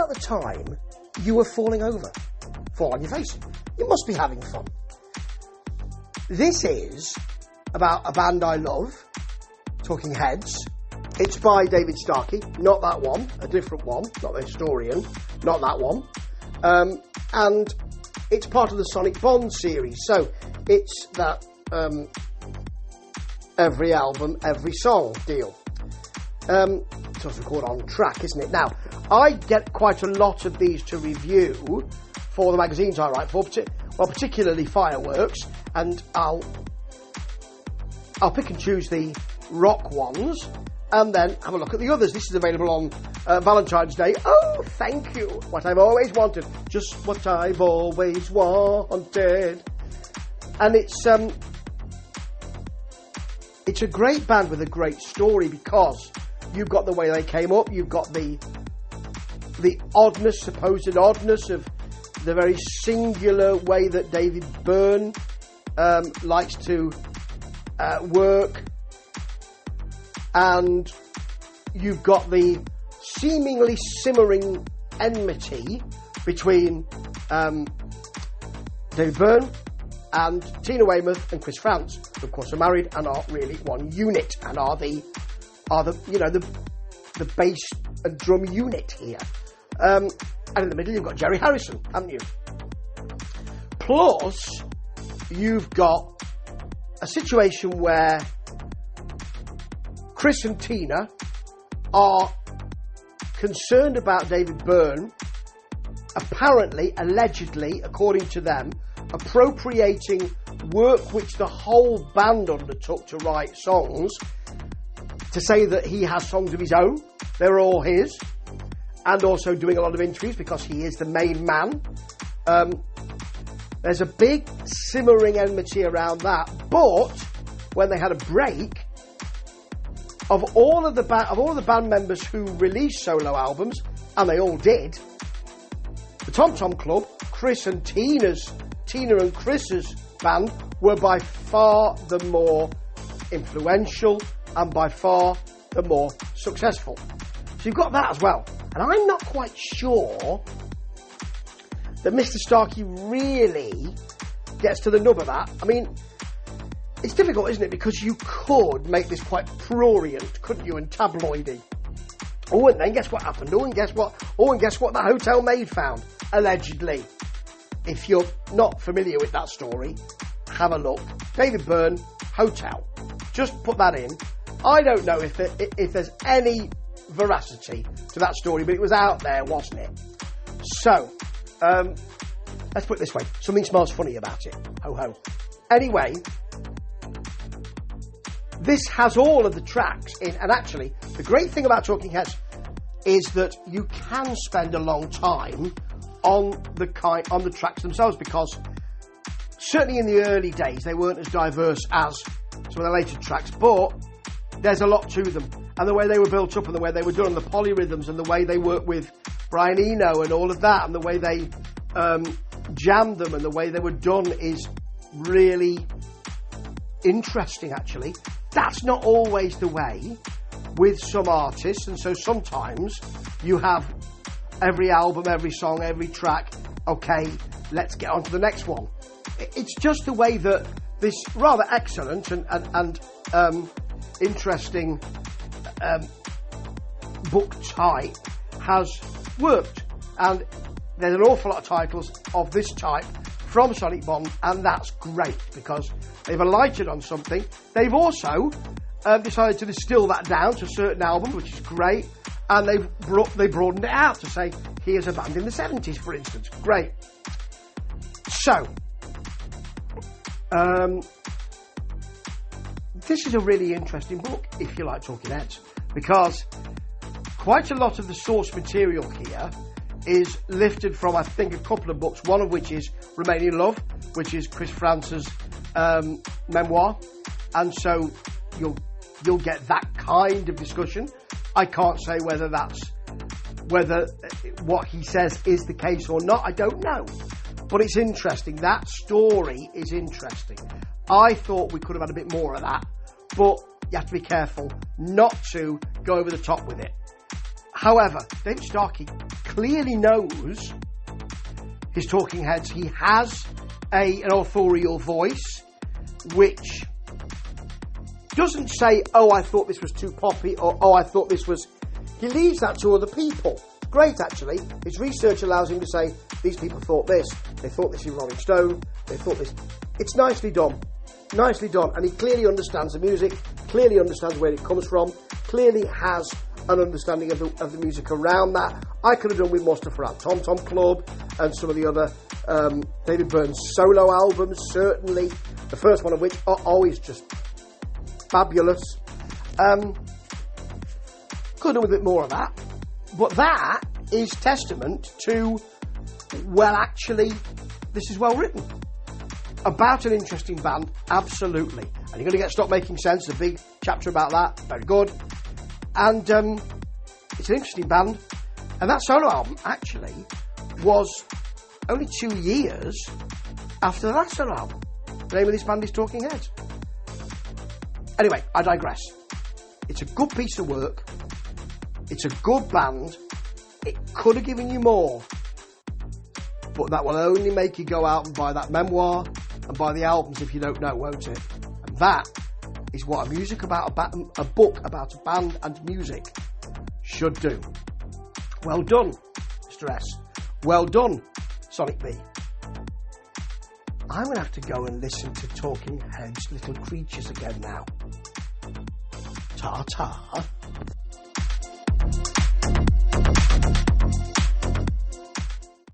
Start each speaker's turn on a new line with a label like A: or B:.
A: about the time you were falling over, fall on your face. You must be having fun. This is about a band I love, Talking Heads. It's by David Starkey, not that one, a different one, not the historian, not that one. And it's part of the SonicBond series, so it's that every album, every song deal. It's also called On Track, isn't it? Now, I get quite a lot of these to review for the magazines I write for, particularly Fireworks, and I'll pick and choose the rock ones and then have a look at the others. This is available on Valentine's Day. Oh, thank you. What I've always wanted. Just what I've always wanted. And it's a great band with a great story, because you've got the way they came up, you've got the oddness, supposed oddness of the very singular way that David Byrne likes to work, and you've got the seemingly simmering enmity between David Byrne and Tina Weymouth and Chris Frantz, who of course are married and are really one unit and are the bass and drum unit here. And in the middle you've got Jerry Harrison, haven't you? Plus you've got a situation where Chris and Tina are concerned about David Byrne apparently, allegedly, according to them, appropriating work which the whole band undertook to write songs, to say that he has songs of his own, they're all his, and also doing a lot of interviews because he is the main man. There's a big simmering enmity around that, but when they had a break, of all of the band members who released solo albums, and they all did, the Tom Tom Club, Tina and Chris's band were by far the more influential and by far the more successful. So you've got that as well. And I'm not quite sure that Mr. Starkey really gets to the nub of that. I mean, it's difficult, isn't it? Because you could make this quite prurient, couldn't you, and tabloidy. Oh, and then guess what happened? Oh, and guess what the hotel maid found, allegedly. If you're not familiar with that story, have a look. David Byrne, hotel. Just put that in. I don't know if there's any veracity to that story, but it was out there, wasn't it? So, let's put it this way. Something smells funny about it. Ho ho. Anyway, this has all of the tracks in, and actually, the great thing about Talking Heads is that you can spend a long time on the tracks themselves, because certainly in the early days they weren't as diverse as some of the later tracks, but there's a lot to them, and the way they were built up and the way they were done, the polyrhythms and the way they worked with Brian Eno and all of that, and the way they jammed them and the way they were done is really interesting. Actually, that's not always the way with some artists, and so sometimes you have every album, every song, every track, okay, let's get on to the next one. It's just the way that this rather excellent and interesting book type has worked, and there's an awful lot of titles of this type from SonicBond, and that's great because they've alighted on something. They've also decided to distill that down to certain albums, which is great, and they broadened it out to say, here's a band in the 70s, for instance. Great. So, this is a really interesting book, if you like Talking Heads, because quite a lot of the source material here is lifted from, I think, a couple of books, one of which is Remain in Love, which is Chris Frantz's memoir, and so you'll get that kind of discussion. I can't say whether what he says is the case or not. I don't know, but it's interesting. That story is interesting. I thought we could have had a bit more of that, but you have to be careful not to go over the top with it. However, David Starkey clearly knows his talking heads. He has an authorial voice, which doesn't say, oh, I thought this was too poppy, or oh, I thought this was... He leaves that to other people. Great, actually. His research allows him to say, these people thought this, they thought this in Rolling Stone, they thought this... It's nicely done. Nicely done. And he clearly understands the music, clearly understands where it comes from, clearly has an understanding of the music around that. I could have done with more stuff around Tom Tom Club and some of the other David Byrne's solo albums, certainly. The first one of which are always just fabulous. Could have done with a bit more of that. But that is testament to, well, actually, this is well written. About an interesting band, absolutely. And you're going to get Stop Making Sense, a big chapter about that, very good. And it's an interesting band. And that solo album, actually, was only 2 years after the last solo album. The name of this band is Talking Heads. Anyway, I digress. It's a good piece of work. It's a good band. It could have given you more. But that will only make you go out and buy that memoir and buy the albums if you don't know, won't it? And that is what a book about a band and music should do. Well done, Mr. S. Well done, Sonic B. I'm going to have to go and listen to Talking Heads' Little Creatures again now. Ta-ta.